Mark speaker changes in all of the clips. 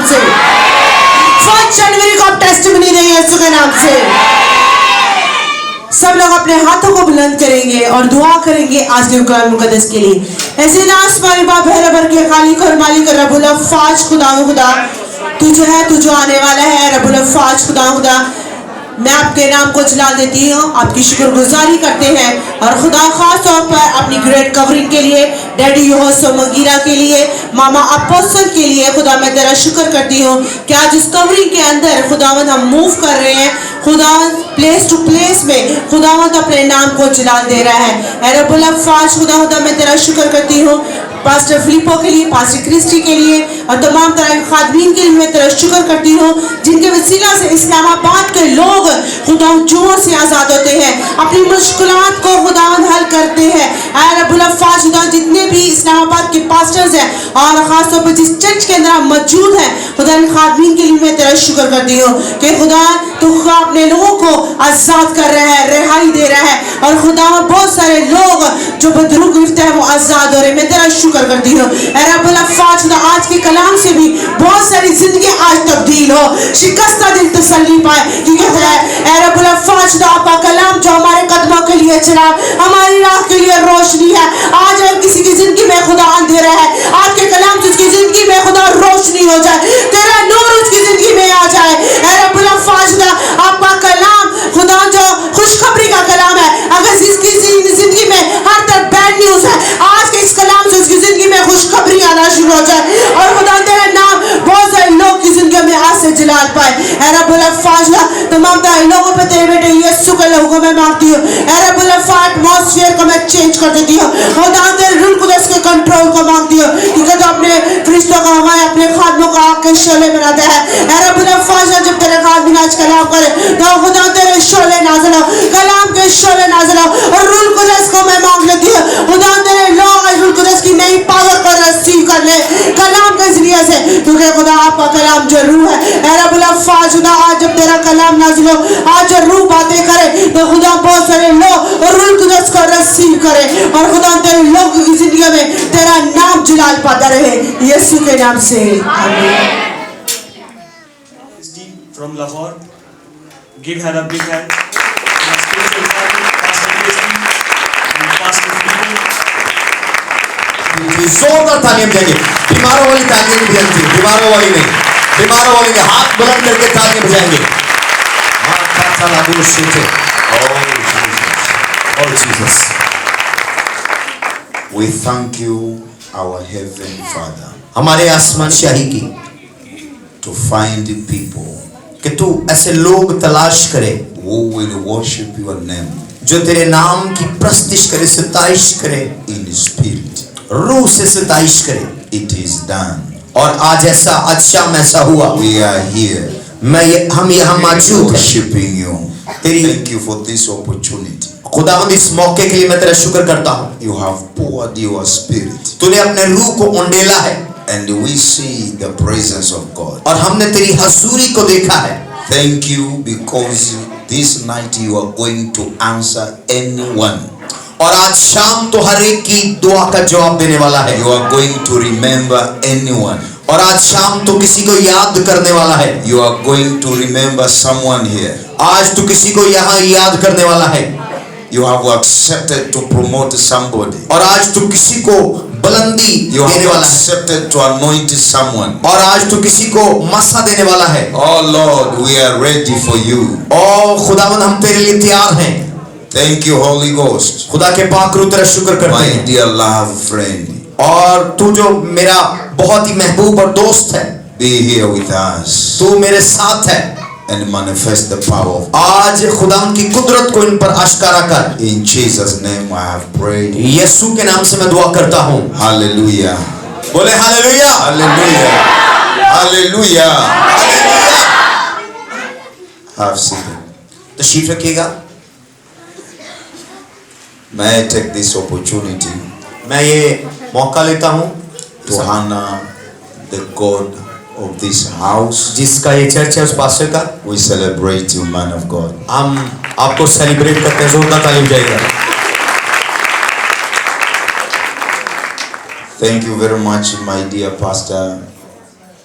Speaker 1: से। 1 जनवरी को आप टेस्टिमनी देंगे यीशु के नाम से। सब लोग अपने हाथों को बुलंद करेंगे और दुआ करेंगे आज के कुरान मुकद्दस के लिए। ऐसे ना आसमानी बाप है भर के खालिक और मालिक रब्बुल अफ़्फ़ाज खुदा तू जो है, तू जो आने वाला है रब्बुल अफ़्फ़ाज खुदा मैं आपके नाम को जला देती हूँ, आपकी शुक्रगुजारी करते हैं। और खुदा खास तौर पर अपनी ग्रेट कवरिंग के लिए, डैडी यूहोसो मंगीरा के लिए, मामा अपोस्टल के लिए खुदा मैं तेरा शुक्र करती हूँ कि आज इस कवरिंग के अंदर खुदावंद हम मूव कर रहे हैं। खुदावंद प्लेस टू प्लेस में खुदावंद अपने नाम को जलाल दे रहा है। रब्बुल अफ़्फ़ाज खुदा मैं तेरा शुक्र करती हूँ पास्टर फिलिपो के लिए, पास्टर क्रिस्टी के लिए और तमाम तरह खादमीन के लिए मैं तेरा शुक्र करती हूँ जिनके वसीला से इस्लामाबाद के लोग खुदा जुओं से आज़ाद होते हैं, अपनी मुश्किलात को खुदावंद हल करते हैं। रब्बुल अफ़्फ़ाज खुदा जितने भी इस्लामाबाद के पास्टर्स हैं और ख़ासतौर पर जिस चर्च के अंदर मौजूद हैं खुदा इन खादमीन के लिए मैं तेरा शुक्र करती हूँ कि खुदा तू अपने लोगों को आज़ाद कर रहा है, रिहाई दे रहा है और खुदा बहुत सारे लोग जो बदरू गिरफ्त है वो आज़ाद हो रहे। मैं तेरा शुक्र करती हूँ रब्बुल अफ़्फ़ाज खुदा आज के कलाम से भी बहुत सारी जिंदगी आज तब्दील हो, शिकस्ता दिल तसल्ली पाए क्योंकि खुदा रब्बुल अफ़्फ़ाज खुदा आपका कलाम जो हमारे कदमों के लिए चिराग, हमारी राह के लिए रोशनी है। आज अगर किसी की जिंदगी में खुदा अंधेरा है, आपके कलाम से उसकी जिंदगी में खुदा रोशनी हो जाए, तेरा नूर उसकी जिंदगी में आ जाए। रब्बुल अफ़्फ़ाज खुदा आपका कलाम खुदा जो खुशखबरी का कलाम है, अगर जिसकी जिंदगी में हर तरफ बैड न्यूज है, आज के इस कलाम से उसकी जिंदगी में खुशखबरी आना शुरू हो जाए और खुदा तेरा नाम बहुत सारे लोग की जिंदगी में आज से जलाल पाए। रब्बुल अफ़्फ़ाज तमाम तरह लोगों पर तेरे बेटे यीशु के लोगों में मांगती हूँ। रब्बुल अफ़्फ़ाज एटमॉस्फेयर को मैं चेंज कर देती हूँ, खुदा तेरे रूह कुदस के कंट्रोल को मांगती हूँ क्योंकि तो अपने फरिश्तों को हमारे अपने खादमों को आग के शोले बनाता है। रब्बुल अफ़्फ़ाज जब तेरे खादम आज कलाम करे तो खुदा तेरे शोले नाज़िल हो, कलाम के शोले नाज़िल हो और रूह कुदस को मैं मांग लेती हूँ खुदा तेरे लोग आज रूह कुदस की नई पावर को रिसीव कर ले कलाम के जरिए से क्योंकि खुदा आपका कलाम जो रूह है। रब्बुल अफ़्फ़ाज खुदा आज जब तेरा कलाम नाज़िल हो, आज जो रूह बातें करे तो खुदा बहुत सारे लोग और रूह कुदस को रिसीव करे और खुदा तेरे लोगों की जिंदगी में तेरा नाम जलाल पाता रहे यीशु के नाम से आमीन।
Speaker 2: From Lahore, give her a big hand.
Speaker 3: जोरदार तालियां देंगे। बीमारों वाली तालियां नहीं बजाएंगे, बीमारों वाली नहीं, बीमारों वाली नहीं, हाथ बुलंद करके तालियां बजाएंगे।
Speaker 4: Oh Jesus, we thank you, our Heavenly Father,
Speaker 3: हमारे आसमान शाही की
Speaker 4: to find people
Speaker 3: कि तू ऐसे लोग तलाश करे
Speaker 4: who will worship your name
Speaker 3: जो तेरे नाम की प्रस्तिश करे, सताइश करे,
Speaker 4: in spirit.
Speaker 3: रूह से सताइश करे।
Speaker 4: It is done.
Speaker 3: और आज ऐसा, आज शाम ऐसा हुआ।
Speaker 4: We are here
Speaker 3: हम यहाँ मौजूद हैं
Speaker 4: worshiping you.
Speaker 3: तेरी
Speaker 4: Thank you for this opportunity.
Speaker 3: खुदावंद इस मौके के लिए मैं तेरा शुक्र करता हूँ।
Speaker 4: You have poured your spirit
Speaker 3: तूने अपने रूह को उंडेला है
Speaker 4: and we see the presence of God.
Speaker 3: और हमने तेरी हजूरी को देखा है।
Speaker 4: Thank you because this night you are going to answer anyone.
Speaker 3: और आज शाम तो हर एक की दुआ का जवाब देने वाला है।
Speaker 4: You are going to remember anyone.
Speaker 3: और आज शाम तो किसी को याद करने वाला है।
Speaker 4: You are going to remember someone here.
Speaker 3: आज तो किसी को यहाँ याद करने वाला है।
Speaker 4: You have accepted to promote somebody.
Speaker 3: और आज तो किसी को बुलंदी
Speaker 4: You
Speaker 3: देने
Speaker 4: have
Speaker 3: वाला है।
Speaker 4: accepted to anoint someone.
Speaker 3: और आज तो किसी को मसा देने वाला है।
Speaker 4: Oh Lord, we are ready for you.
Speaker 3: और खुदावंद हम तेरे लिए तैयार हैं।
Speaker 4: Thank you, Holy Ghost.
Speaker 3: खुदा के पाक रूह तेरा शुक्र करते
Speaker 4: My
Speaker 3: हैं।
Speaker 4: dear love friend,
Speaker 3: और तू जो मेरा बहुत ही महबूब और दोस्त है,
Speaker 4: be here with us
Speaker 3: तू मेरे साथ है।
Speaker 4: and manifest the power of God.
Speaker 3: आज खुदावंद की कुदरत को इन पर आश्कारा कर।
Speaker 4: In Jesus' name I have prayed.
Speaker 3: यीशु के नाम से मैं दुआ करता हूँ।
Speaker 4: Hallelujah.
Speaker 3: बोले hallelujah.
Speaker 4: Hallelujah. Hallelujah. Hallelujah. Have seated.
Speaker 3: तशरीफ रखिएगा।
Speaker 4: May I take this opportunity
Speaker 3: मैं ये मौका लेता हूँ
Speaker 4: to honor the God of this house.
Speaker 3: जिसका ये चर्च है उस पास्टर का।
Speaker 4: We celebrate you, man of God.
Speaker 3: हम आपको सेलिब्रेट करते हैं। जोरदार ताली बजाइएगा।
Speaker 4: Thank you very much, my dear pastor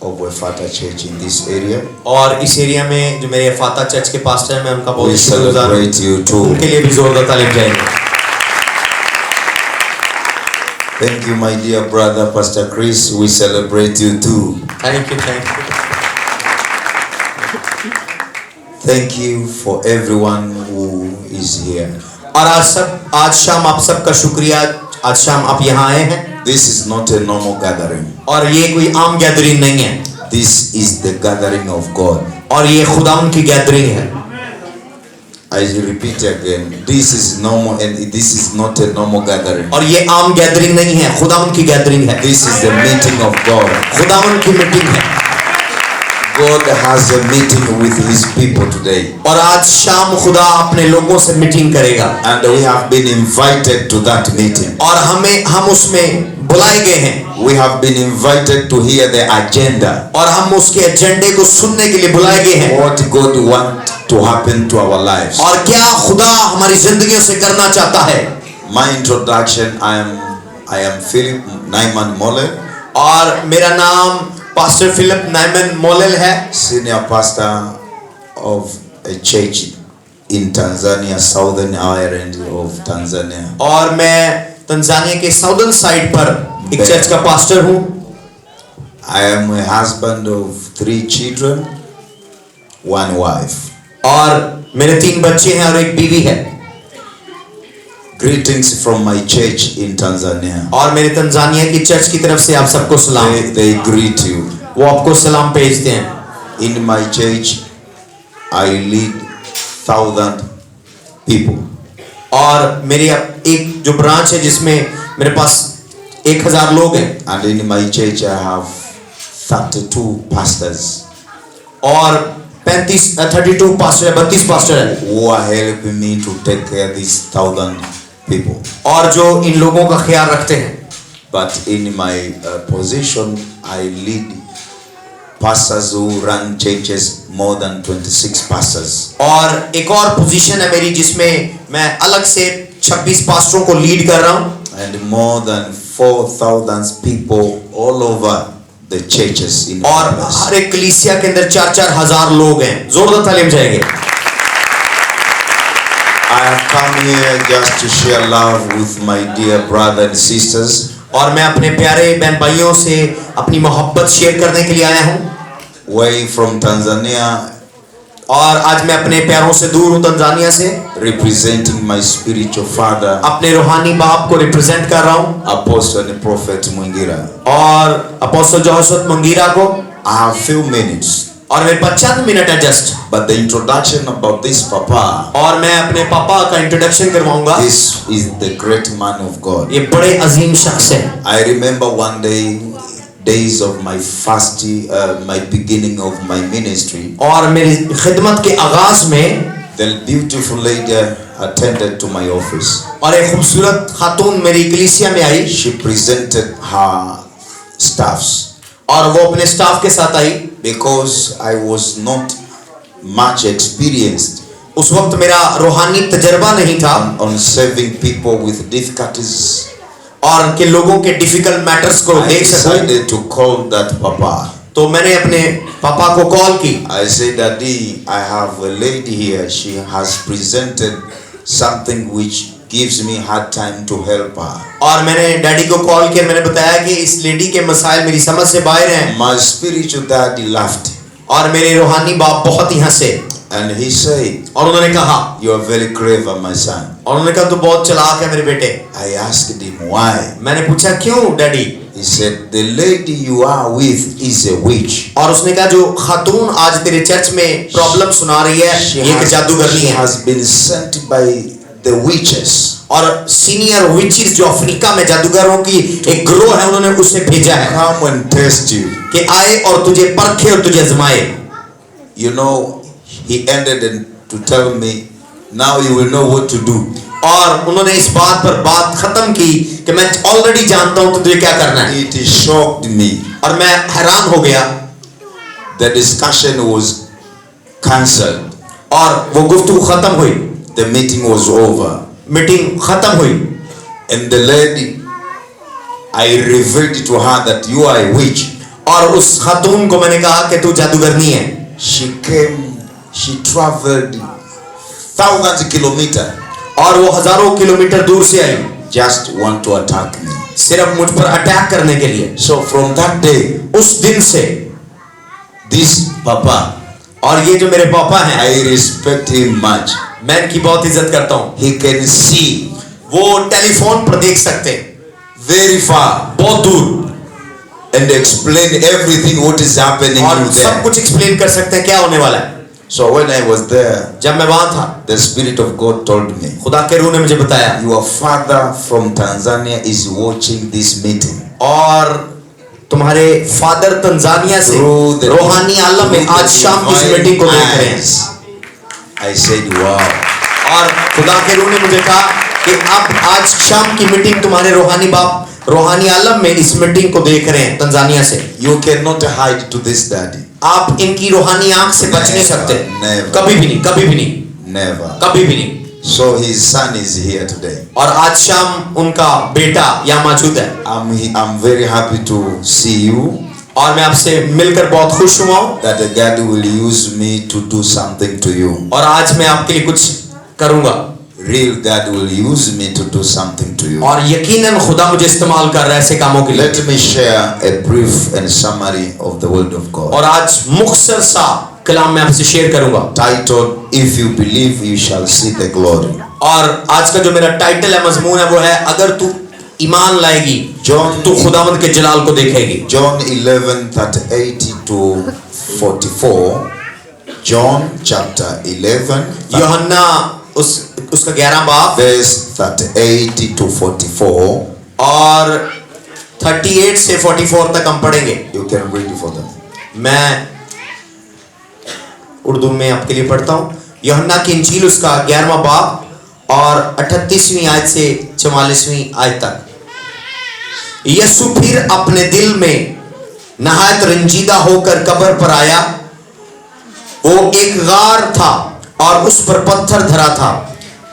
Speaker 4: of Wefata Church in this area.
Speaker 3: और इस एरिया में जो मेरे फाता चर्च के पास्टर हैं, मैं उनका
Speaker 4: We
Speaker 3: बहुत शुक्रगुजार हूं।
Speaker 4: celebrate you too.
Speaker 3: उनके लिए भी जोरदार तालियां जाएंगे।
Speaker 4: Thank you, my dear brother, Pastor Chris. We celebrate you too.
Speaker 3: Thank you, thank you.
Speaker 4: Thank you for everyone who is here.
Speaker 3: और आज शाम आप सबका शुक्रिया। आज शाम आप यहाँ आए हैं
Speaker 4: This is not a normal gathering.
Speaker 3: और ये कोई आम गैदरिंग नहीं है,
Speaker 4: This is the gathering of God.
Speaker 3: और ये खुदावन की गैदरिंग है।
Speaker 4: I repeat again. This is normal, and this is not a normal gathering.
Speaker 3: और ये आम गैदरिंग नहीं है, खुदावन की गैदरिंग है।
Speaker 4: This is the meeting of God.
Speaker 3: खुदावन की मीटिंग है।
Speaker 4: God has a meeting with His people today,
Speaker 3: और आज शाम खुदा अपने लोगों से मीटिंग करेगा
Speaker 4: and we have been invited to that meeting.
Speaker 3: और हम उसमें बुलाए गए हैं
Speaker 4: We have been invited to hear the agenda.
Speaker 3: और हम उसके एजेंडे को सुनने के लिए बुलाए गए हैं।
Speaker 4: What God wants to happen to our lives.
Speaker 3: और क्या खुदा हमारी जिंदगियों से करना चाहता है।
Speaker 4: My introduction. I am Philip Naiman Moller,
Speaker 3: और मेरा नाम पास्टर फिलिप नाइमन मोलेल है,
Speaker 4: senior pastor of a church in Tanzania, southern island of Tanzania.
Speaker 3: और मैं तंजानिया के साउदर्न साइड पर एक चर्च का पास्टर हूँ।
Speaker 4: I am a husband of 3 children, 1 wife.
Speaker 3: और मेरे 3 बच्चे हैं और एक बीवी है।
Speaker 4: Greetings from my church in Tanzania.
Speaker 3: और मेरे तंजानिया की चर्च की तरफ से आप सबको सलाम।
Speaker 4: They greet you.
Speaker 3: वो आपको सलाम भेजते हैं।
Speaker 4: In my church, I lead 1,000 people.
Speaker 3: और मेरी एक जो ब्रांच है जिसमें मेरे पास 1000 लोग हैं,
Speaker 4: And in my church, I have 32 pastors
Speaker 3: और 32 पास्टर है, 32 पास्टर है,
Speaker 4: who are helping me to take care of these 1,000 people.
Speaker 3: और जो इन लोगों का ख्याल रखते हैं।
Speaker 4: But in my position, I lead pastors who run churches, more than 26 pastors.
Speaker 3: और एक और पोजीशन है मेरी जिसमें मैं अलग से 26 पास्टरों को लीड कर रहा हूँ
Speaker 4: And more than 4,000 people all over the churches in
Speaker 3: और
Speaker 4: Barbados.
Speaker 3: हर एक कलीसिया के अंदर 4-4 हजार लोग हैं। जोरदार तालीम जाएंगे।
Speaker 4: I have come here just to share love with my dear brothers and sisters.
Speaker 3: और मैं अपने प्यारे बहन भाइयों से अपनी मोहब्बत शेयर करने के लिए आया हूँ।
Speaker 4: Way from Tanzania,
Speaker 3: और आज मैं अपने प्यारों से दूर हूँ तंजानिया से,
Speaker 4: representing my spiritual father,
Speaker 3: अपने रूहानी बाप को रिप्रेजेंट कर रहा हूँ
Speaker 4: Apostle and Prophet Mwingira.
Speaker 3: और अपोस्टल जोसेफ मंगीरा को।
Speaker 4: I have few minutes,
Speaker 3: और मेरे पास चंद मिनट है just,
Speaker 4: but the introduction about this papa,
Speaker 3: और मैं अपने पापा का इंट्रोडक्शन करवाऊंगा।
Speaker 4: this is the great man of God.
Speaker 3: ये बड़े अजीम शख्स है।
Speaker 4: I remember one day, days of my first, my beginning of my ministry.
Speaker 3: और मेरी खिदमत के आगाज में
Speaker 4: The beautiful lady attended to my office.
Speaker 3: और एक खूबसूरत खातून मेरी कलीसिया में आई
Speaker 4: She presented her staffs.
Speaker 3: और वो अपने स्टाफ के साथ आई।
Speaker 4: Because I was not much experienced
Speaker 3: उस वक्त मेरा रूहानी तजर्बा नहीं था
Speaker 4: on serving people with difficulties,
Speaker 3: और के लोगों के डिफिकल्ट मैटर्स को
Speaker 4: I
Speaker 3: देख सकूं,
Speaker 4: decided to call that papa.
Speaker 3: तो मैंने अपने पापा को कॉल की।
Speaker 4: I said, Daddy, I have a lady here. She has presented something which gives me hard time to help her.
Speaker 3: और मैंने डैडी को कॉल किया, मैंने बताया कि इस लेडी के मसाइल मेरी समझ से बाहर हैं।
Speaker 4: My spiritual daddy laughed
Speaker 3: और मेरे रूहानी बाप बहुत ही हंसे
Speaker 4: and he said,
Speaker 3: और उन्होंने कहा,
Speaker 4: You are very clever, my son.
Speaker 3: और उन्होंने कहा तू बहुत चालाक है मेरे बेटे।
Speaker 4: I asked him why.
Speaker 3: मैंने पूछा क्यों daddy?
Speaker 4: He said, The lady you are with is a witch.
Speaker 3: और उसने कहा जो खातून आज तेरे चर्च में प्रॉब्लम सुना रही है ये एक जादूगरनी
Speaker 4: she
Speaker 3: है
Speaker 4: has been sent by the witches
Speaker 3: और सीनियर विचेस जो अफ्रीका में जादूगरों की एक ग्रोह है उन्होंने उसे भेजा है
Speaker 4: come and test you.
Speaker 3: कि आए और तुझे परखे और तुझे आजमाए।
Speaker 4: You know, he ended to tell me, now you will know what to do.
Speaker 3: और उन्होंने इस बात पर बात खत्म की कि मैं ऑलरेडी जानता हूं तुझे क्या करना है।
Speaker 4: It shocked me.
Speaker 3: और मैं हैरान हो गया।
Speaker 4: The discussion was cancelled.
Speaker 3: और वो गुफ्तगू खत्म हुई,
Speaker 4: The meeting was over.
Speaker 3: Meeting खत्म हुई।
Speaker 4: And the lady, I revealed to her that you are a witch.
Speaker 3: और उस खातून को मैंने कहा कि तू जादूगरनी है।
Speaker 4: She came, she traveled thousands of kilometers,
Speaker 3: और वो हजारों किलोमीटर दूर से आई,
Speaker 4: just want to attack me.
Speaker 3: सिर्फ मुझ पर अटैक करने के लिए।
Speaker 4: So from that day,
Speaker 3: उस दिन से
Speaker 4: this Papa,
Speaker 3: और ये जो मेरे पापा हैं,
Speaker 4: I respect him much.
Speaker 3: मैं इनकी बहुत इज्जत करता हूँ।
Speaker 4: He can see
Speaker 3: वो टेलीफोन पर देख सकते हैं
Speaker 4: very far
Speaker 3: बहुत दूर,
Speaker 4: and explain everything what is happening
Speaker 3: और
Speaker 4: to
Speaker 3: सब
Speaker 4: them.
Speaker 3: कुछ एक्सप्लेन कर सकते हैं क्या होने वाला है।
Speaker 4: So when I was there,
Speaker 3: जब मैं वहां था,
Speaker 4: the Spirit of God told me,
Speaker 3: खुदा के रूह ने मुझे बताया,
Speaker 4: your father from Tanzania is watching this meeting.
Speaker 3: और तुम्हारे फादर तंजानिया से
Speaker 4: Through the
Speaker 3: रूहानी आलम में आज शाम की इस मीटिंग को देख रहे हैं।
Speaker 4: eyes. I said, wow.
Speaker 3: और खुदा के रूह ने मुझे कहा कि अब आज शाम की मीटिंग तुम्हारे रूहानी बाप रूहानी आलम में इस मीटिंग को देख रहे हैं तंजानिया से।
Speaker 4: You cannot hide to this daddy.
Speaker 3: आप इनकी रूहानी आंख से बच नहीं सकते,
Speaker 4: Never.
Speaker 3: कभी भी नहीं, कभी भी नहीं,
Speaker 4: Never.
Speaker 3: कभी भी नहीं।
Speaker 4: So his son is here today.
Speaker 3: और आज शाम उनका बेटा यहाँ मौजूद है,
Speaker 4: I'm very happy to see you.
Speaker 3: और मैं आपसे मिलकर बहुत खुश हुआ हूँ।
Speaker 4: That God will use me to do something to you.
Speaker 3: और आज मैं आपके लिए कुछ करूंगा,
Speaker 4: Real God will use me to do something to you.
Speaker 3: और यकीनन खुदा मुझे इस्तेमाल कर रहा है ऐसे कामों के लिए।
Speaker 4: Let me share a brief and summary of the word of God.
Speaker 3: और आज मुख्तसर सा कलाम मैं आपसे शेयर करूंगा,
Speaker 4: Titled, If you believe, you shall see the glory.
Speaker 3: और आज का जो मेरा टाइटल है, मजमून है, वो है अगर तू ईमान लाएगी
Speaker 4: John,
Speaker 3: तो खुदावंद के जलाल को देखेगी।
Speaker 4: John 11:38 to 44. John chapter 11,
Speaker 3: यूहन्ना उसका 11 बाब
Speaker 4: verse 38 to 44.
Speaker 3: और 38 से 44 तक हम पढ़ेंगे।
Speaker 4: You can read for them.
Speaker 3: मैं उर्दू में आपके लिए पढ़ता हूँ। यूहन्ना की इंजील उसका 11वां बाब और 38वीं आयत से 44वीं आयत तक। यीशु फिर अपने दिल में नहायत रंजीदा होकर कब्र पर आया। वो एक गार था और उस पर पत्थर धरा था।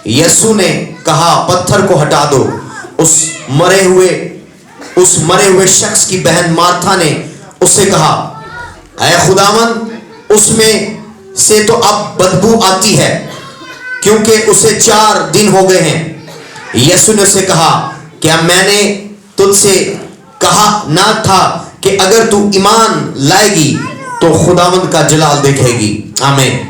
Speaker 3: यीशु ने कहा, पत्थर को हटा दो। उस मरे हुए शख्स की बहन मार्था ने उससे कहा, ऐ खुदावन, उसमें से तो अब बदबू आती है, क्योंकि उसे 4 दिन हो गए हैं। यीशु ने उससे कहा, क्या मैंने तुझसे कहा ना था कि अगर तू ईमान लाएगी तो खुदावंद का जलाल देखेगी। आमीन।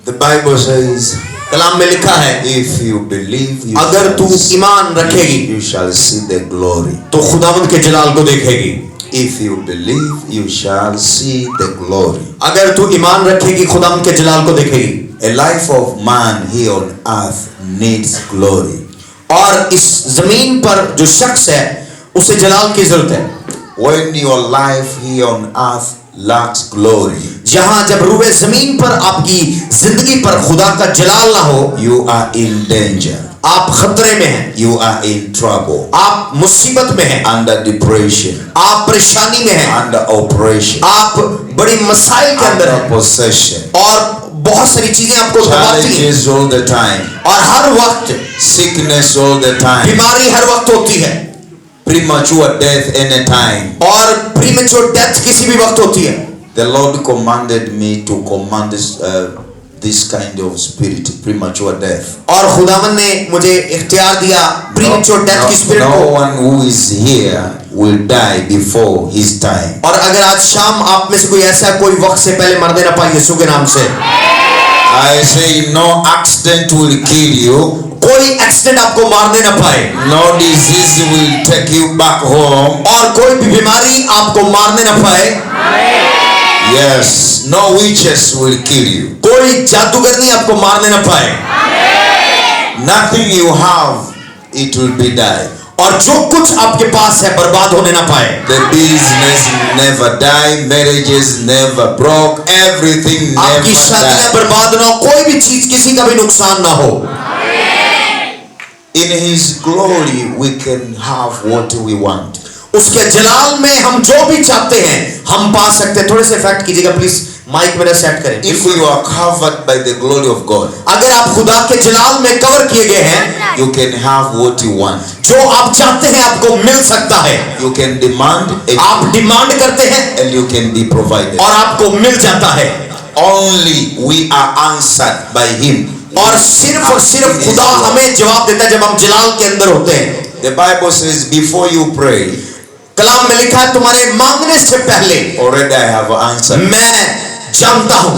Speaker 4: The Bible says,
Speaker 3: कलाम में लिखा है,
Speaker 4: if you believe, you
Speaker 3: अगर तू
Speaker 4: shall see,
Speaker 3: ईमान रखेगी
Speaker 4: you shall see the glory.
Speaker 3: तो खुदावंद के जलाल को देखेगी।
Speaker 4: If you believe, you shall see the glory.
Speaker 3: अगर तू ईमान रखेगी खुदावंद के जलाल को देखेगी।
Speaker 4: A life of man here on earth needs glory.
Speaker 3: और इस जमीन पर जो शख्स है उसे जलाल की जरूरत है।
Speaker 4: When your life here on earth lacks glory,
Speaker 3: जहां जब रूए जमीन पर आपकी जिंदगी पर खुदा का जलाल ना हो,
Speaker 4: you are in danger.
Speaker 3: आप खतरे में हैं,
Speaker 4: You are in trouble.
Speaker 3: आप मुसीबत में हैं,
Speaker 4: Under depression.
Speaker 3: आप परेशानी में हैं,
Speaker 4: Under oppression.
Speaker 3: आप बड़ी मसाइल के अंदर
Speaker 4: Under
Speaker 3: हैं
Speaker 4: possession.
Speaker 3: और बहुत सारी चीजें आपको दबाती हैं
Speaker 4: Challenges all the time.
Speaker 3: और हर वक्त
Speaker 4: Sickness all the time.
Speaker 3: बीमारी हर वक्त होती है
Speaker 4: Premature death any time.
Speaker 3: और प्रीमेच्योर डेथ किसी भी वक्त होती है।
Speaker 4: The Lord commanded me to command this kind of spirit, premature death.
Speaker 3: और खुदावन ने मुझे इख्तियार दिया प्रीमेच्योर डेथ की स्पिरिट
Speaker 4: No
Speaker 3: को।
Speaker 4: one who is here will die before his time.
Speaker 3: और अगर आज शाम आप में से कोई ऐसा कोई वक्त से पहले मरने ना पाए यीशु के नाम से।
Speaker 4: I say no accident will kill you.
Speaker 3: कोई एक्सीडेंट आपको मारने ना पाए।
Speaker 4: No disease will take you back home.
Speaker 3: और कोई भी बीमारी आपको मारने ना पाए।
Speaker 4: Yes, no witches will kill you.
Speaker 3: कोई जादूगरनी आपको मारने ना पाए।
Speaker 4: Nothing you have, it will be die.
Speaker 3: और जो कुछ आपके पास है बर्बाद होने ना पाए।
Speaker 4: The business never die, marriages never broke, everything
Speaker 3: आपकी
Speaker 4: never
Speaker 3: शादियां
Speaker 4: die.
Speaker 3: बर्बाद ना हो, कोई भी चीज किसी का भी नुकसान ना हो।
Speaker 4: In His glory, we can have what we want.
Speaker 3: उसके जलाल में हम जो भी चाहते हैं हम पा सकते हैं। थोड़े से फैक्ट कीजिएगा प्लीज माइक मेरा सेट करें।
Speaker 4: If you are covered by the glory of God,
Speaker 3: अगर आप खुदा के जलाल में कवर किए गए हैं,
Speaker 4: you can have what you want.
Speaker 3: जो आप चाहते हैं आपको मिल सकता है।
Speaker 4: You can demand and,
Speaker 3: आप डिमांड करते हैं
Speaker 4: and you can be provided.
Speaker 3: और आपको मिल जाता है।
Speaker 4: Only we are answered by Him.
Speaker 3: और सिर्फ खुदा हमें जवाब देता है जब हम जलाल के अंदर होते हैं।
Speaker 4: The Bible says, before you pray,
Speaker 3: कलाम में लिखा है तुम्हारे मांगने से पहले
Speaker 4: already I have answered.
Speaker 3: मैं जानता हूं।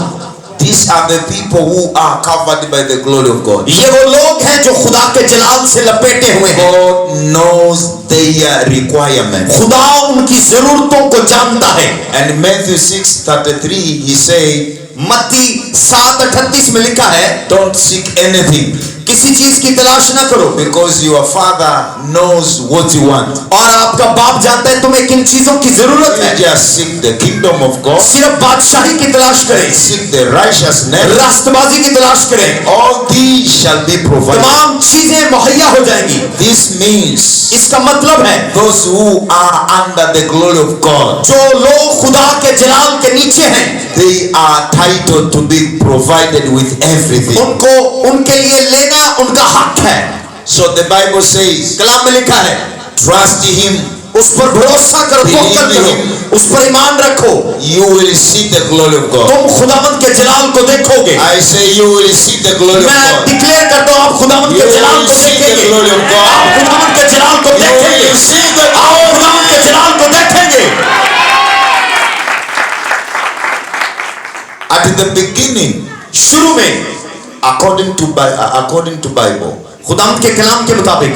Speaker 4: These are the people who are covered by the glory of God.
Speaker 3: ये वो लोग हैं जो खुदा के जलाल से लपेटे हुए हैं।
Speaker 4: God knows their requirements.
Speaker 3: खुदा उनकी जरूरतों को जानता है।
Speaker 4: And Matthew 6:33 he said,
Speaker 3: मत्ती 7:38 में लिखा है,
Speaker 4: don't seek anything
Speaker 3: किसी चीज की तलाश न करो,
Speaker 4: because your Father knows what you want.
Speaker 3: और आपका बाप जानता है तुम्हें किन चीजों की जरूरत है।
Speaker 4: You just seek the kingdom of God,
Speaker 3: सिर्फ बादशाही की तलाश करें,
Speaker 4: seek the righteousness,
Speaker 3: राष्ट्रबाजी की तलाश करें,
Speaker 4: all these shall be provided.
Speaker 3: तमाम चीजें मुहैया हो जाएंगी।
Speaker 4: This means
Speaker 3: इसका मतलब है
Speaker 4: those who are under the glory of God,
Speaker 3: जो लोग खुदा के जलाल के नीचे हैं,
Speaker 4: they are titled to be provided with everything.
Speaker 3: उनको उनके लिए लेना उनका हक है।
Speaker 4: So the Bible says,
Speaker 3: कलाम में लिखा है,
Speaker 4: trust Him,
Speaker 3: उस पर भरोसा करो, तवक्कुल करो, उस पर ईमान रखो,
Speaker 4: you will see the glory of God.
Speaker 3: तुम खुदावंद के जलाल को देखोगे।
Speaker 4: I say you will see the glory of
Speaker 3: मैं
Speaker 4: God.
Speaker 3: डिक्लेयर करता हूँ आप खुदावंद
Speaker 4: You
Speaker 3: के जलाल
Speaker 4: will
Speaker 3: को
Speaker 4: see the
Speaker 3: देखेंगे।
Speaker 4: glory of God.
Speaker 3: आप खुदावंद के जलाल को
Speaker 4: You
Speaker 3: देखेंगे।
Speaker 4: will see the
Speaker 3: आप खुदावंद के जलाल को देखेंगे।
Speaker 4: At the beginning,
Speaker 3: शुरू में
Speaker 4: according to Bible,
Speaker 3: खुदावंद के कलाम के मुताबिक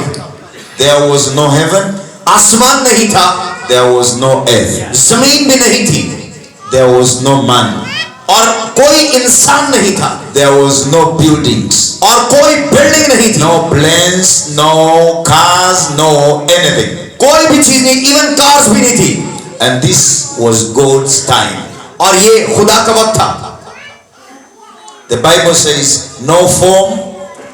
Speaker 4: there was no heaven,
Speaker 3: आसमान नहीं था,
Speaker 4: there was no earth,
Speaker 3: जमीन भी नहीं थी,
Speaker 4: there was no man,
Speaker 3: और कोई इंसान नहीं था,
Speaker 4: there was no buildings,
Speaker 3: और कोई बिल्डिंग नहीं थी,
Speaker 4: no planes, no cars, no anything.
Speaker 3: कोई भी चीज नहीं, इवन कार्स भी नहीं थी।
Speaker 4: And this was God's time.
Speaker 3: और ये खुदा का वक्त था।
Speaker 4: The Bible says, no form,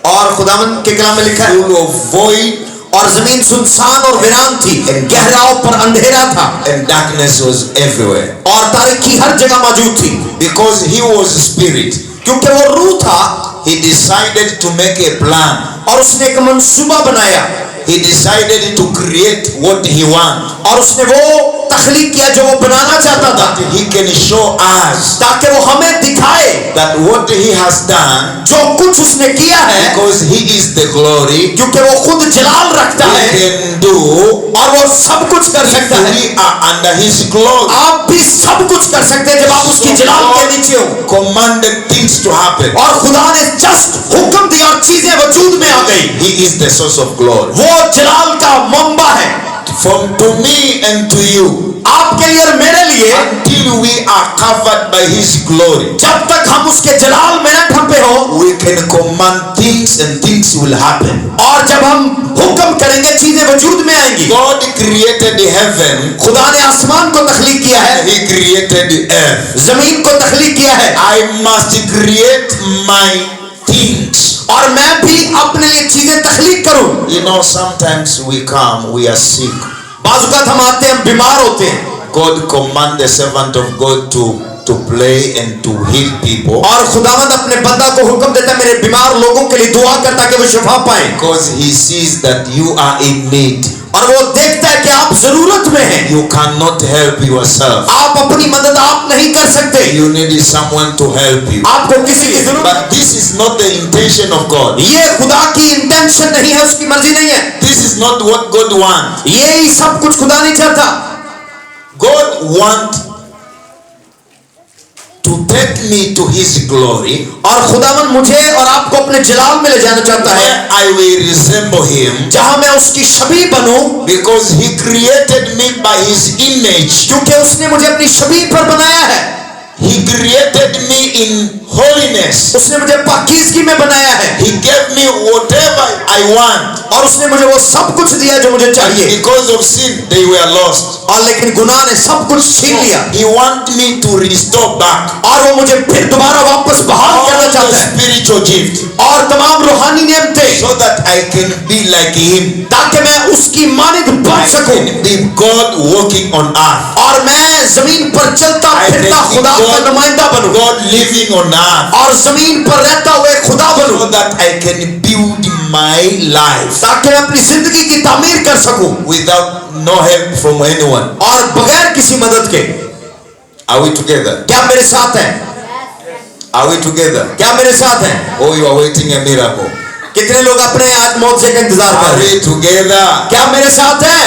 Speaker 3: और खुदावंद के कलाम में लिखा है,
Speaker 4: full of void,
Speaker 3: और जमीन सुनसान और वीरान थी, गहराओं पर अंधेरा था,
Speaker 4: and darkness was everywhere.
Speaker 3: और तारीकी हर जगह मौजूद थी।
Speaker 4: Because He was Spirit,
Speaker 3: क्योंकि वो रूह था,
Speaker 4: He decided to make a plan.
Speaker 3: और उसने एक मंसूबा बनाया,
Speaker 4: He decided to create what He wants,
Speaker 3: और उसने वो तख्लीक किया जो वो बनाना चाहता था,
Speaker 4: that He can show us
Speaker 3: ताकि वो हमें दिखाए
Speaker 4: that what He has done,
Speaker 3: जो कुछ उसने किया है,
Speaker 4: because He is the glory,
Speaker 3: क्योंकि वो खुद जलाल रखता
Speaker 4: He
Speaker 3: है
Speaker 4: can do.
Speaker 3: और वो सब कुछ कर सकता है।
Speaker 4: We are under His glory.
Speaker 3: आप भी सब कुछ कर सकते हैं जब आप उसकी जलाल के नीचे हो।
Speaker 4: Commanded things to happen.
Speaker 3: और खुदा ने जस्ट हुक्म दिया और चीजें वजूद में आ गई।
Speaker 4: He is the source of glory.
Speaker 3: वो जलाल का मंबा है,
Speaker 4: From to me and to you,
Speaker 3: आपके लिए और मेरे लिए।
Speaker 4: until we are covered by His glory,
Speaker 3: जब तक हम उसके जलाल में न ढंपे हो,
Speaker 4: we can command things and things will happen.
Speaker 3: और जब हम हुक्म करेंगे चीजें वजूद में आएंगी।
Speaker 4: God created the heaven,
Speaker 3: खुदा ने आसमान को तख्लीक किया है,
Speaker 4: He created the earth.
Speaker 3: जमीन को तख्लीक किया है,
Speaker 4: I must create my things.
Speaker 3: और मैं भी अपने लिए चीजें तख्लीक करूं।
Speaker 4: You know, sometimes we come, we are sick.
Speaker 3: बाजुकात हम आते हैं, हम बीमार होते हैं,
Speaker 4: God command the servant of God to pray and to heal people,
Speaker 3: और खुदावंद अपने बंदा को हुक्म देता है मेरे बीमार लोगों के लिए दुआ कर ताकि वो शिफा पाएं,
Speaker 4: because He sees that you are in need.
Speaker 3: और वो देखता है कि आप जरूरत में हैं।
Speaker 4: You cannot help yourself.
Speaker 3: आप अपनी मदद आप नहीं कर सकते,
Speaker 4: You need someone to help you.
Speaker 3: आपको किसी की जरूरत।
Speaker 4: But this is not the intention of God.
Speaker 3: ये खुदा की इंटेंशन नहीं है, उसकी मर्जी नहीं है,
Speaker 4: This is not what God wants.
Speaker 3: ये सब कुछ खुदा नहीं चाहता।
Speaker 4: God wants to take me to His glory,
Speaker 3: और खुदावन मुझे और आपको अपने जलाल में ले जाना चाहता है,
Speaker 4: where I will resemble Him,
Speaker 3: जहां मैं उसकी छवि बनूं,
Speaker 4: because He created me by His image.
Speaker 3: क्योंकि उसने मुझे अपनी छवि पर बनाया है।
Speaker 4: He created me in holiness.
Speaker 3: उसने मुझे पाकीज़गी में बनाया है,
Speaker 4: He gave me whatever I want.
Speaker 3: और उसने मुझे वो सब कुछ दिया जो मुझे चाहिए।
Speaker 4: Because of sin, they were lost.
Speaker 3: और लेकिन गुनाह ने सब कुछ छीन लिया,
Speaker 4: He wants me to restore back
Speaker 3: और वो मुझे फिर दोबारा वापस बहाल
Speaker 4: all
Speaker 3: करना
Speaker 4: the
Speaker 3: चाहता है,
Speaker 4: spiritual gift,
Speaker 3: और तमाम रूहानी नेमतें,
Speaker 4: so that I can be like him.
Speaker 3: ताकि मैं उसकी मानित बन
Speaker 4: I
Speaker 3: सकूं
Speaker 4: can be God walking on earth.
Speaker 3: और मैं जमीन पर चलता
Speaker 4: I
Speaker 3: फिरता
Speaker 4: can be
Speaker 3: खुदा का नुमाइंदा बनूं
Speaker 4: God living on earth.
Speaker 3: और जमीन पर रहता हुए खुदा बनूं
Speaker 4: So that I can build my life
Speaker 3: ताकि मैं अपनी जिंदगी की तामीर कर सकूं
Speaker 4: without no help from anyone.
Speaker 3: और बगैर किसी मदद के।
Speaker 4: Are we together?
Speaker 3: क्या मेरे साथ हैं?
Speaker 4: Are we together?
Speaker 3: क्या मेरे साथ हैं?
Speaker 4: Oh, you are waiting a miracle.
Speaker 3: कितने लोग अपने आज मौजे का इंतजार कर
Speaker 4: Are
Speaker 3: रहे हैं?
Speaker 4: we together?
Speaker 3: क्या मेरे साथ हैं?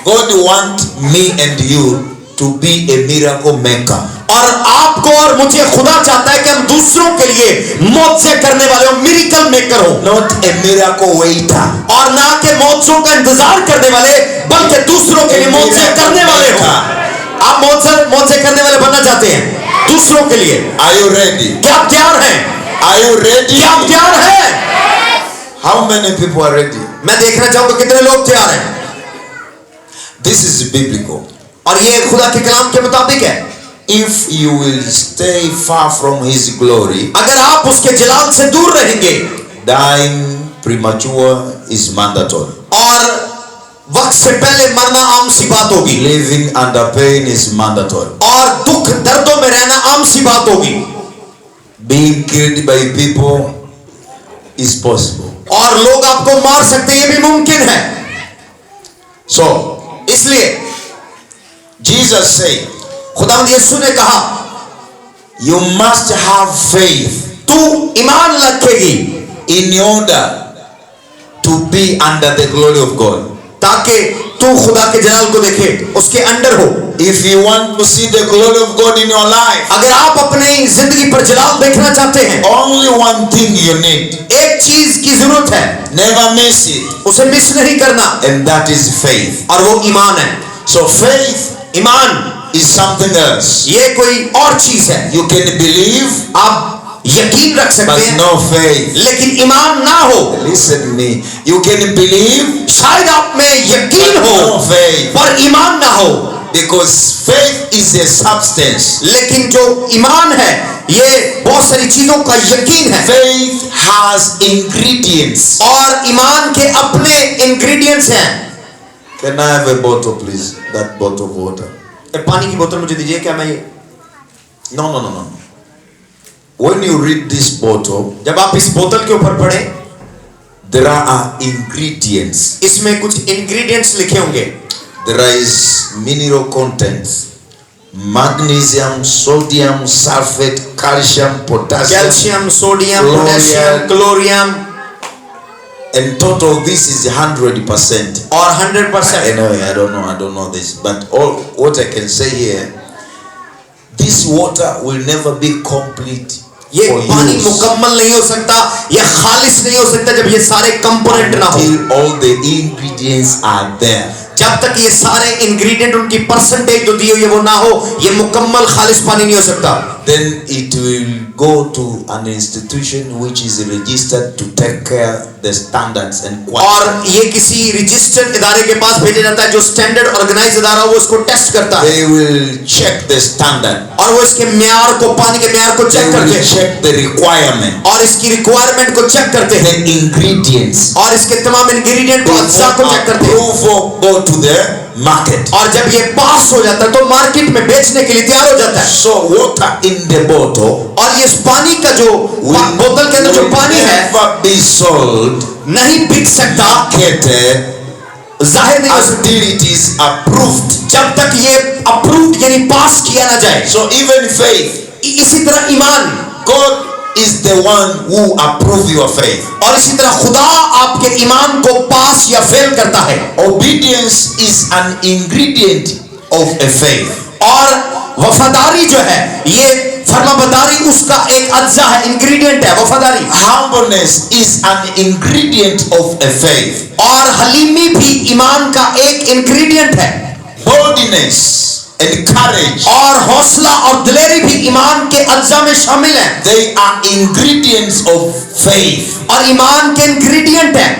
Speaker 4: God wants me and you to be a miracle maker.
Speaker 3: और आपको और मुझे खुदा चाहता है कि हम दूसरों के लिए मौजे करने वाले हो, मिरेकल मेकर हो,
Speaker 4: Not a miracle waiter.
Speaker 3: और ना के मौजों का इंतजार करने वाले बल्कि दूसरों के लिए मौजे करने वाले हो। आप मौजे करने वाले बनना चाहते हैं दूसरों के लिए।
Speaker 4: Are you ready?
Speaker 3: क्या आप तैयार हैं?
Speaker 4: Are you ready?
Speaker 3: क्या आप तैयार हैं?
Speaker 4: How many people are ready?
Speaker 3: मैं देखना चाहूंगा कितने लोग तैयार हैं।
Speaker 4: This is biblical.
Speaker 3: और ये खुदा के कलाम के मुताबिक है।
Speaker 4: If you will stay far from His glory,
Speaker 3: अगर आप उसके जलाल से दूर रहेंगे,
Speaker 4: dying premature is mandatory.
Speaker 3: और वक्त से पहले मरना आम सी बात होगी,
Speaker 4: Living under pain is mandatory.
Speaker 3: और दुख दर्दों में रहना आम सी बात होगी,
Speaker 4: Being killed by people is possible.
Speaker 3: और लोग आपको मार सकते हैं, ये भी मुमकिन है।
Speaker 4: So,
Speaker 3: इसलिए
Speaker 4: Jesus said,
Speaker 3: खुदावंद यीशु ने कहा,
Speaker 4: you must have faith
Speaker 3: तू ईमान रखेगी
Speaker 4: in order to be under the glory of God.
Speaker 3: ताकि तू खुदा के जलाल को देखे, उसके अंडर हो।
Speaker 4: If you want to see the glory of God in your life,
Speaker 3: अगर आप अपनी जिंदगी पर जलाल देखना चाहते हैं,
Speaker 4: only one thing you need.
Speaker 3: एक चीज की जरूरत है,
Speaker 4: Never miss it.
Speaker 3: उसे मिस नहीं करना,
Speaker 4: And that is faith.
Speaker 3: और वो ईमान है।
Speaker 4: So faith
Speaker 3: Iman
Speaker 4: is something else.
Speaker 3: ये कोई और चीज है।
Speaker 4: You can believe,
Speaker 3: आप यकीन रख सकते
Speaker 4: but
Speaker 3: हैं,
Speaker 4: no faith.
Speaker 3: लेकिन ईमान ना हो।
Speaker 4: Listen to me. You can believe,
Speaker 3: शायद आप में यकीन
Speaker 4: but
Speaker 3: हो
Speaker 4: no faith.
Speaker 3: पर ईमान ना हो,
Speaker 4: Because faith is a substance.
Speaker 3: लेकिन जो ईमान है ये बहुत सारी चीजों का यकीन है।
Speaker 4: Faith has ingredients.
Speaker 3: और ईमान के अपने इंग्रेडिएंट्स हैं।
Speaker 4: Can I have a bottle, please? That bottle of water.
Speaker 3: पानी की बोतल मुझे दीजिए। क्या मैं
Speaker 4: No. When you read this bottle,
Speaker 3: जब आप इस बोतल के ऊपर पढ़े,
Speaker 4: there are ingredients.
Speaker 3: इसमें कुछ इंग्रेडिएंट्स लिखे होंगे।
Speaker 4: There is mineral contents: magnesium, sodium, sulfate, calcium, potassium,
Speaker 3: calcium, sodium,
Speaker 4: Chlorium.
Speaker 3: Potassium, chlorium,
Speaker 4: and total this is 100%.
Speaker 3: और 100%।
Speaker 4: Anyway, I don't know this, but all what I can say here, this water will never be complete
Speaker 3: ये
Speaker 4: for
Speaker 3: पानी
Speaker 4: use
Speaker 3: मुकम्मल नहीं हो सकता, ये खालिश नहीं हो सकता जब ये सारे कंपोनेंट ना हो,
Speaker 4: until all the ingredients are there.
Speaker 3: जब तक ये सारे इंग्रेडिएंट उनकी परसेंटेज जो दी हुई है वो ना हो, ये मुकम्मल खालिश पानी नहीं हो सकता।
Speaker 4: Then it will go to an institution which is registered to take care the standards and quality.
Speaker 3: और ये किसी रजिस्टर्ड इदारे के पास भेजा जाता है जो स्टैंडर्ड ऑर्गेनाइज इदारा हो, वो इसको टेस्ट करता है,
Speaker 4: They will check the standard.
Speaker 3: और वो इसके म्यार को, पानी के म्यार को
Speaker 4: They
Speaker 3: चेक करते
Speaker 4: will
Speaker 3: हैं,
Speaker 4: check the requirement,
Speaker 3: और इसकी रिक्वायरमेंट को चेक करते हैं,
Speaker 4: the ingredients.
Speaker 3: और इसके तमाम इंग्रेडिएंट को, अज्जा को चेक करते हैं,
Speaker 4: Approval go to the market.
Speaker 3: और जब ये पास हो जाता है तो मार्केट में बेचने के लिए तैयार हो जाता है।
Speaker 4: So water in the bottle
Speaker 3: और ये पानी का जो बोतल के अंदर जो पानी है
Speaker 4: never be sold,
Speaker 3: नहीं बिक सकता,
Speaker 4: marketed,
Speaker 3: जाहिर नहीं हो सकती
Speaker 4: until it is approved.
Speaker 3: जब तक ये अप्रूव्ड यानी पास किया ना जाए।
Speaker 4: So even faith,
Speaker 3: इसी तरह ईमान,
Speaker 4: God is the one who approve your faith.
Speaker 3: और इसी तरह खुदा आपके ईमान को पास या फेल करता है।
Speaker 4: Obedience is an ingredient of a faith.
Speaker 3: और वफादारी जो है, ये फरमाबरदारी उसका एक अज्जा है, इंग्रेडिएंट है वफादारी।
Speaker 4: Humbleness is an ingredient of a faith.
Speaker 3: और हलीमी भी ईमान का एक इंग्रेडिएंट है।
Speaker 4: Boldness and courage,
Speaker 3: और हौसला और दिलेरी भी ईमान के अज्जा में शामिल है,
Speaker 4: they are ingredients of faith.
Speaker 3: और ईमान के इंग्रेडिएंट है।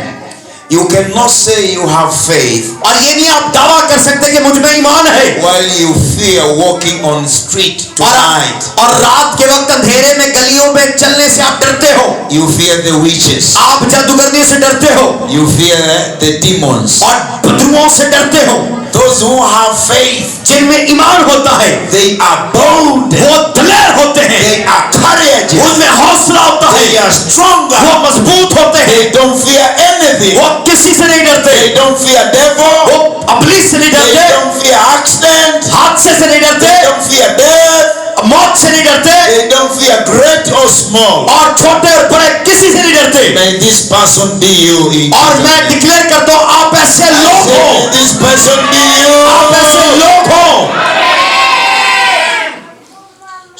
Speaker 4: You cannot say you have faith
Speaker 3: और ये नहीं आप दावा कर सकते कि मुझ में ईमान है
Speaker 4: while you fear walking on street tonight.
Speaker 3: और रात के वक्त अंधेरे में गलियों में चलने से आप डरते हो।
Speaker 4: You fear the witches.
Speaker 3: आप जादूगरनी से डरते हो
Speaker 4: You fear the demons.
Speaker 3: और बदरुओं से डरते हो।
Speaker 4: Those who have faith,
Speaker 3: जिनमें ईमान होता है
Speaker 4: they are bold.
Speaker 3: वो दलेर होते हैं,
Speaker 4: They are courageous.
Speaker 3: उनमें हौसला होता है,
Speaker 4: They are stronger.
Speaker 3: वो मजबूत होते हैं,
Speaker 4: They don't fear anything.
Speaker 3: वो किसी से नहीं डरते,
Speaker 4: They don't fear devil.
Speaker 3: वो अबलीस से नहीं
Speaker 4: They
Speaker 3: डरते,
Speaker 4: don't fear accident.
Speaker 3: हादसे से नहीं डरते,
Speaker 4: They don't fear death.
Speaker 3: मौत से नहीं डरते,
Speaker 4: They don't fear great or small.
Speaker 3: और छोटे और बड़े किसी से नहीं डरते।
Speaker 4: May this person be you in
Speaker 3: और
Speaker 4: Jesus'
Speaker 3: मैं
Speaker 4: name.
Speaker 3: डिक्लेयर करता हूँ आप ऐसे लोग
Speaker 4: Say,
Speaker 3: हो,
Speaker 4: may this person be
Speaker 3: आप ऐसे
Speaker 4: you.
Speaker 3: लोग हो।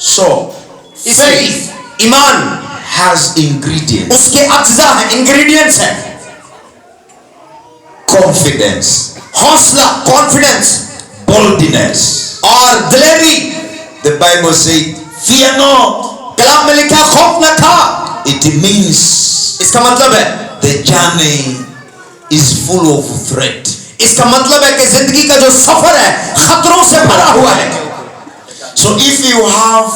Speaker 4: So,
Speaker 3: faith, Iman
Speaker 4: has ingredients.
Speaker 3: उसके अज्जा है, इंग्रेडिएंट्स है।
Speaker 4: Confidence,
Speaker 3: हौसला, कॉन्फिडेंस
Speaker 4: boldness.
Speaker 3: और दिलेरी।
Speaker 4: The Bible says, fear not.
Speaker 3: कलाम में लिखा खौफ न खा।
Speaker 4: It means
Speaker 3: इसका मतलब है,
Speaker 4: the journey is full of threat.
Speaker 3: इसका मतलब है कि जिंदगी का जो सफर है खतरों से भरा हुआ है।
Speaker 4: So if you have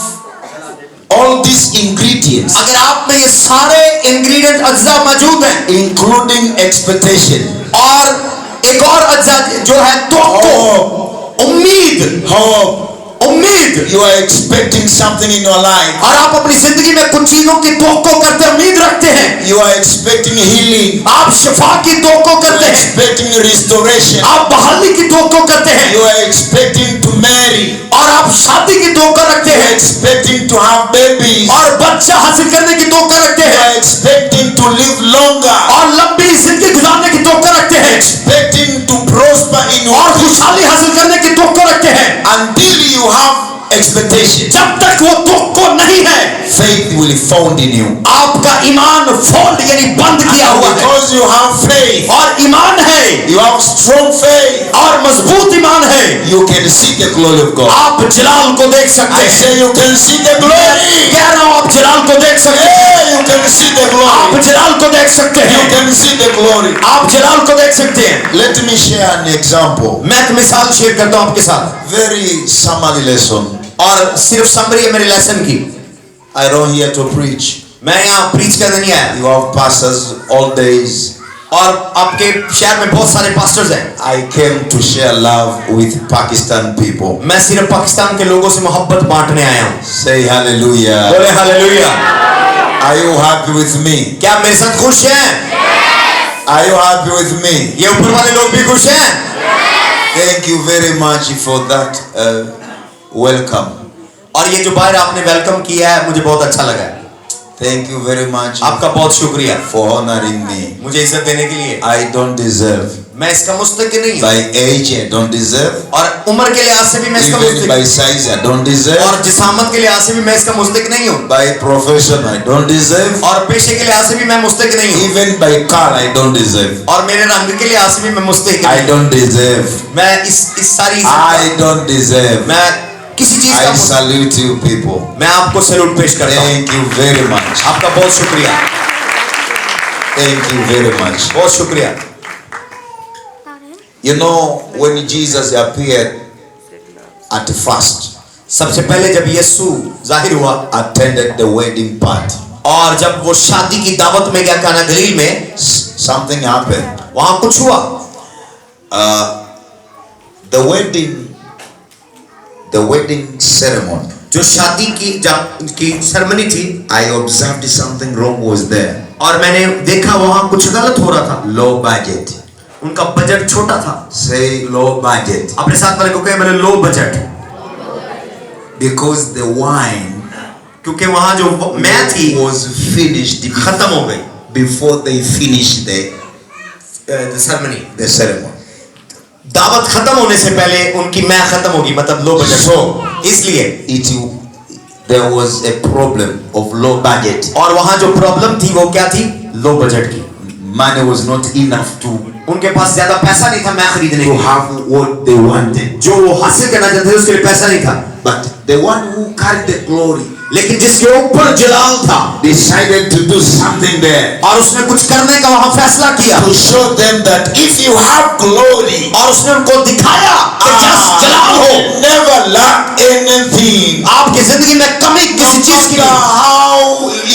Speaker 4: all these ingredients,
Speaker 3: अगर आप में ये सारे इंग्रेडिएंट अज्जा मौजूद हैं,
Speaker 4: including expectation,
Speaker 3: और एक और अज्जा जो है तो उम्मीद,
Speaker 4: hope,
Speaker 3: उम्मीद,
Speaker 4: you are expecting something in your life.
Speaker 3: और आप अपनी जिंदगी में कुछ चीजों की तवक्को करते हैं, उम्मीद रखते हैं,
Speaker 4: You are expecting healing.
Speaker 3: आप शिफा की तवक्को
Speaker 4: You
Speaker 3: करते
Speaker 4: are
Speaker 3: हैं,
Speaker 4: expecting restoration.
Speaker 3: आप बहाली की तवक्को करते हैं,
Speaker 4: You are expecting to marry.
Speaker 3: और आप शादी की तवक्को रखते
Speaker 4: You are
Speaker 3: हैं,
Speaker 4: expecting to have babies.
Speaker 3: और बच्चा हासिल करने की तवक्को रखते
Speaker 4: You
Speaker 3: हैं,
Speaker 4: are expecting to live longer.
Speaker 3: और लंबी जिंदगी गुजारने की तवक्को रखते हैं,
Speaker 4: Expecting to prosper in your
Speaker 3: और
Speaker 4: life.
Speaker 3: खुशहाली हासिल करने की तवक्को रखते हैं।
Speaker 4: Until you have expectation,
Speaker 3: जब तक वो तवक्को नहीं है,
Speaker 4: faith will be found in you.
Speaker 3: आपका ईमान फोल्ड यानी बंद किया हुआ है।
Speaker 4: Because you have faith,
Speaker 3: और ईमान है,
Speaker 4: you have strong faith,
Speaker 3: और मजबूत ईमान है,
Speaker 4: you can see the glory of God.
Speaker 3: आप जलाल को देख सकते
Speaker 4: I
Speaker 3: हैं।
Speaker 4: say you can see the glory.
Speaker 3: कह रहा हूं आप जलाल को देख सकते हैं,
Speaker 4: Yeah, you can see the
Speaker 3: आप
Speaker 4: glory.
Speaker 3: जलाल को देख सकते
Speaker 4: You
Speaker 3: हैं,
Speaker 4: can see the glory.
Speaker 3: आप जलाल को देख सकते हैं।
Speaker 4: Let me share an example.
Speaker 3: मैं एक मिसाल शेयर करता हूं आपके साथ,
Speaker 4: Very summary lesson.
Speaker 3: और सिर्फ समरी है मेरे लेसन की।
Speaker 4: I don't here to preach.
Speaker 3: मैं यहाँ प्रीच करने नहीं आया,
Speaker 4: You have pastors all days.
Speaker 3: और आपके शहर में बहुत सारे पास्टर्स हैं।
Speaker 4: I came to share love with Pakistan people.
Speaker 3: मैं सिर्फ पाकिस्तान के लोगों से मोहब्बत बांटने आया हूँ।
Speaker 4: Say hallelujah.
Speaker 3: बोले hallelujah.
Speaker 4: Are you happy with me?
Speaker 3: क्या मेरे साथ खुश हैं?
Speaker 4: Are you happy with me?
Speaker 3: ये ऊपर वाले लोग भी खुश हैं?
Speaker 4: Thank you very much for that welcome.
Speaker 3: और ये जो बाहर आपने वेलकम किया है मुझे बहुत अच्छा लगा है।
Speaker 4: Thank you very much
Speaker 3: आपका बहुत शुक्रिया
Speaker 4: for honoring me.
Speaker 3: मुझे इज्जत देने के लिए।
Speaker 4: I don't deserve.
Speaker 3: मैं इसका मुस्तक नहीं हूँ,
Speaker 4: By age, I don't deserve.
Speaker 3: और उम्र के लिहाज से भी मैं इसका
Speaker 4: Even
Speaker 3: Mushtaq,
Speaker 4: by size, I don't deserve.
Speaker 3: और जिसामत के लिहाज से भी मैं इसका मुस्तक नहीं हूँ,
Speaker 4: By profession, I don't deserve.
Speaker 3: और पेशे के लिहाज से भी मैं मुस्तक नहीं हूँ,
Speaker 4: Even by car, I don't deserve.
Speaker 3: और मेरे रंग के लिहाज से भी मैं मुस्तक
Speaker 4: I
Speaker 3: नहीं हूँ।
Speaker 4: don't deserve.
Speaker 3: मैं इस सारी इज्जत
Speaker 4: I
Speaker 3: का-
Speaker 4: don't deserve.
Speaker 3: मैं किसी चीज
Speaker 4: I
Speaker 3: का मुस्तक-
Speaker 4: salute you people.
Speaker 3: मैं आपको सैल्यूट पेश करता हूँ।
Speaker 4: Thank you very much.
Speaker 3: आपका बहुत शुक्रिया,
Speaker 4: Thank you very much.
Speaker 3: बहुत शुक्रिया।
Speaker 4: You know, when Jesus appeared at first,
Speaker 3: सबसे पहले जब यीशु जाहिर हुआ
Speaker 4: attended the wedding party,
Speaker 3: और जब वो शादी की दावत में गया काना गलील में,
Speaker 4: something happened.
Speaker 3: वहां कुछ हुआ।
Speaker 4: The wedding ceremony,
Speaker 3: जो शादी की सेरेमनी थी,
Speaker 4: I observed something wrong was there.
Speaker 3: और मैंने देखा वहां कुछ गलत हो रहा था।
Speaker 4: Low budget.
Speaker 3: उनका बजट छोटा था।
Speaker 4: Say low budget.
Speaker 3: अपने साथ वाले को कहे मैंने low budget,
Speaker 4: Because the wine
Speaker 3: क्योंकि वहां जो मैं थी
Speaker 4: was finished
Speaker 3: खत्म हो गई
Speaker 4: before they finished
Speaker 3: ceremony.
Speaker 4: the ceremony.
Speaker 3: दावत खत्म होने से पहले उनकी मैं खत्म होगी, मतलब लो बजट हो, इसलिए
Speaker 4: There was a problem of low budget.
Speaker 3: और वहां जो प्रॉब्लम थी वो क्या थी? लो बजट की।
Speaker 4: Money was not enough to
Speaker 3: उनके पास ज्यादा पैसा नहीं था मैं खरीदने के लिए।
Speaker 4: have what they wanted.
Speaker 3: जो वो हासिल करना चाहते थे उसके लिए पैसा नहीं था।
Speaker 4: But the one who carried the glory
Speaker 3: लेकिन जिसके ऊपर जलाल था,
Speaker 4: decided to do something there
Speaker 3: और उसने कुछ करने का वहां फैसला किया,
Speaker 4: to show them that if you have glory,
Speaker 3: और उसने उनको दिखाया कि जब जलाल हो,
Speaker 4: you never lack anything.
Speaker 3: आपकी जिंदगी में कमी किसी चीज की
Speaker 4: No matter
Speaker 3: नहीं।
Speaker 4: how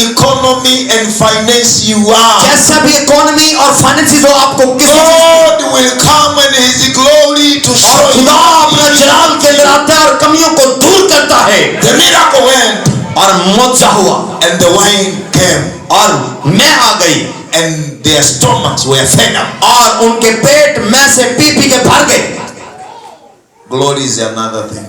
Speaker 4: economy and finance you are,
Speaker 3: जैसा भी इकोनॉमी और फाइनेंसिस हो, आपको किसी चीज
Speaker 4: God will come in His glory to show
Speaker 3: और खुदा अपना
Speaker 4: you.
Speaker 3: जलाल के अंदर आता है और कमियों को दूर करता है।
Speaker 4: The miracle went,
Speaker 3: और मुआवजा हुआ
Speaker 4: and the wine came,
Speaker 3: और मैं आ गई
Speaker 4: and their stomachs were fed up.
Speaker 3: और उनके पेट मैं से पी पी के भर गए।
Speaker 4: Glory is another thing.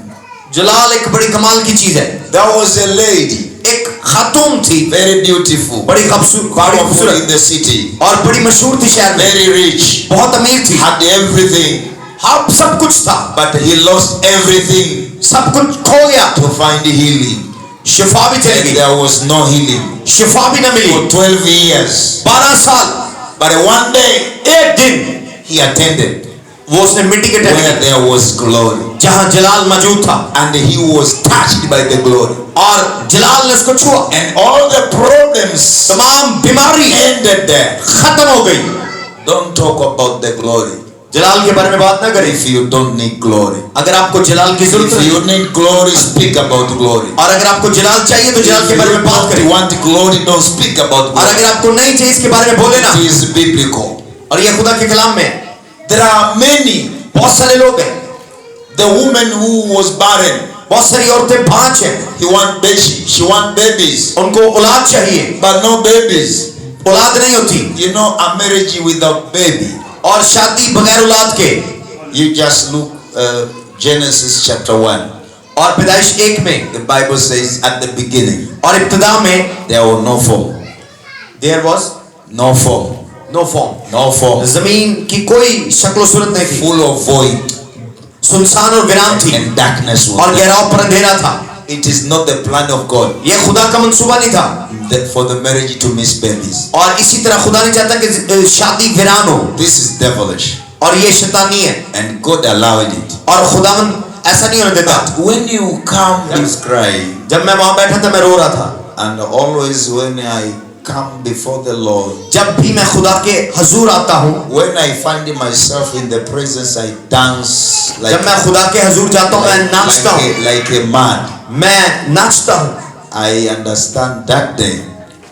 Speaker 3: जलाल एक बड़ी कमाल की चीज है।
Speaker 4: There was a lady,
Speaker 3: एक खातून थी,
Speaker 4: very beautiful,
Speaker 3: बड़ी खूबसूरत
Speaker 4: powerful in the city,
Speaker 3: और बड़ी मशहूर थी शहर में,
Speaker 4: very rich,
Speaker 3: बहुत अमीर थी,
Speaker 4: had everything,
Speaker 3: हाँ सब कुछ था,
Speaker 4: but he lost everything
Speaker 3: सब कुछ खो गया,
Speaker 4: to find healing.
Speaker 3: शिफा भी चली
Speaker 4: And
Speaker 3: गई,
Speaker 4: there was no healing
Speaker 3: शिफा भी न मिली
Speaker 4: for 12 years.
Speaker 3: 12 साल।
Speaker 4: But one day
Speaker 3: एक दिन
Speaker 4: he attended
Speaker 3: वो उसने मिट्टी के
Speaker 4: where
Speaker 3: tent
Speaker 4: there was glory,
Speaker 3: जहाँ जलाल मौजूद था
Speaker 4: and he was touched by the glory,
Speaker 3: और जलाल ने उसको छुआ,
Speaker 4: and all the problems
Speaker 3: तमाम बीमारी
Speaker 4: ended there.
Speaker 3: खत्म हो गई।
Speaker 4: Don't talk about the glory
Speaker 3: जलाल के बारे में बात ना करें
Speaker 4: if you don't need glory.
Speaker 3: अगर आपको जलाल की जरूरत
Speaker 4: If
Speaker 3: नहीं,
Speaker 4: you need glory, speak about glory.
Speaker 3: और अगर आपको जलाल चाहिए तो जलाल
Speaker 4: If
Speaker 3: के
Speaker 4: you
Speaker 3: बारे में बात
Speaker 4: don't
Speaker 3: करें,
Speaker 4: want glory, don't speak about
Speaker 3: और
Speaker 4: glory.
Speaker 3: अगर आपको नहीं चाहिए इसके बारे में बोले ना,
Speaker 4: It is biblical.
Speaker 3: और ये खुदा के कलाम में है।
Speaker 4: There are many.
Speaker 3: बहुत सारे लोग हैं,
Speaker 4: The woman who was barren,
Speaker 3: बहुत सारी औरतें भांज हैं,
Speaker 4: she want babies,
Speaker 3: उनको औलाद चाहिए,
Speaker 4: but no babies.
Speaker 3: औलाद नहीं होती,
Speaker 4: You know, a marriage without baby.
Speaker 3: और शादी बगैर औलाद के,
Speaker 4: You just look Genesis chapter 1.
Speaker 3: और पैदाइश 1 में,
Speaker 4: The Bible says at the beginning
Speaker 3: और इब्तिदा में
Speaker 4: there were no form,
Speaker 3: there was
Speaker 4: no form,
Speaker 3: no form,
Speaker 4: no form,
Speaker 3: जमीन की कोई शक्ल सूरत नहीं थी,
Speaker 4: full of void,
Speaker 3: सुनसान और वीरान थी,
Speaker 4: and darkness was
Speaker 3: और
Speaker 4: there.
Speaker 3: गहराव पर अंधेरा था।
Speaker 4: It is not the plan of God
Speaker 3: ये खुदा का मंसूबा नहीं था,
Speaker 4: for the marriage to miss babies.
Speaker 3: और इसी तरह खुदा नहीं चाहता कि शादी वीरान हो,
Speaker 4: This is devilish,
Speaker 3: और ये शैतानी है,
Speaker 4: and God allowed it.
Speaker 3: और खुदावन ऐसा नहीं होने देता।
Speaker 4: But when you come, he's crying,
Speaker 3: जब मैं वहां बैठा था मैं रो रहा था,
Speaker 4: and always when I come before the Lord,
Speaker 3: जब भी मैं खुदा के हजूर आता हूँ,
Speaker 4: when I find myself in the presence, I dance like
Speaker 3: जब मैं खुदा के हजूर जाता हूँ मैं नाचता हूँ,
Speaker 4: like a man.
Speaker 3: मैं नाचता हूँ,
Speaker 4: I understand that day,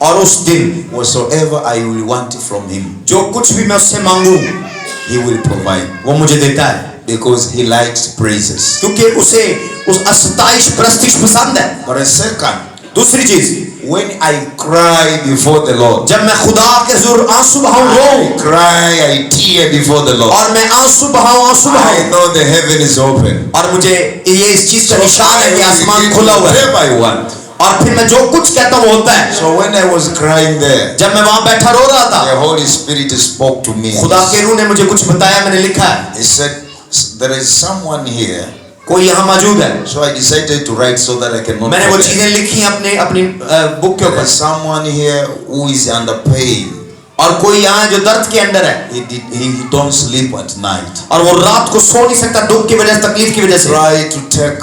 Speaker 3: और उस दिन
Speaker 4: whatsoever I will want from Him,
Speaker 3: जो कुछ भी मैं उससे मांगू
Speaker 4: He will provide,
Speaker 3: वो मुझे देता है,
Speaker 4: because He likes praises.
Speaker 3: क्योंकि उसे उस अस्ताइश प्रस्तिश पसंद है।
Speaker 4: But a second,
Speaker 3: दूसरी चीज,
Speaker 4: when I cry before the Lord,
Speaker 3: जब मैं खुदा के हजूर आंसू बहाऊं,
Speaker 4: I
Speaker 3: row,
Speaker 4: cry, I tear before the Lord,
Speaker 3: और मैं आंसू बहाऊं,
Speaker 4: I know the heaven is open.
Speaker 3: और मुझे ये इस चीज का
Speaker 4: So
Speaker 3: निशान है कि
Speaker 4: I
Speaker 3: आसमान
Speaker 4: will
Speaker 3: खुला
Speaker 4: get
Speaker 3: हुआ है,
Speaker 4: whatever I want.
Speaker 3: और फिर मैं जो कुछ कहता हूँ वो होता है।
Speaker 4: So when I was crying there,
Speaker 3: जब मैं वहां बैठा रो रहा था,
Speaker 4: the Holy Spirit spoke to me.
Speaker 3: खुदा के रूह ने मुझे कुछ बताया, मैंने लिखा है,
Speaker 4: He said, there is someone here.
Speaker 3: कोई यहाँ मौजूद है।
Speaker 4: So I decided to write so that I cannot
Speaker 3: मैंने वो
Speaker 4: forget.
Speaker 3: चीजें लिखी अपनी बुक के
Speaker 4: There
Speaker 3: ऊपर,
Speaker 4: is someone here who is under pain.
Speaker 3: और कोई यहाँ है जो दर्द के अंदर है,
Speaker 4: He don't sleep at night.
Speaker 3: और वो रात को सो नहीं सकता दुख की वजह से, तकलीफ की वजह से,
Speaker 4: Try to take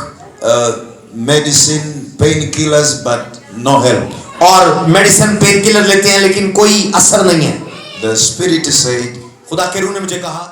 Speaker 4: medicine, painkillers, but no help.
Speaker 3: और मेडिसिन पेन किलर लेते हैं लेकिन कोई असर नहीं है।
Speaker 4: The Spirit said,
Speaker 3: खुदा के रूह ने मुझे कहा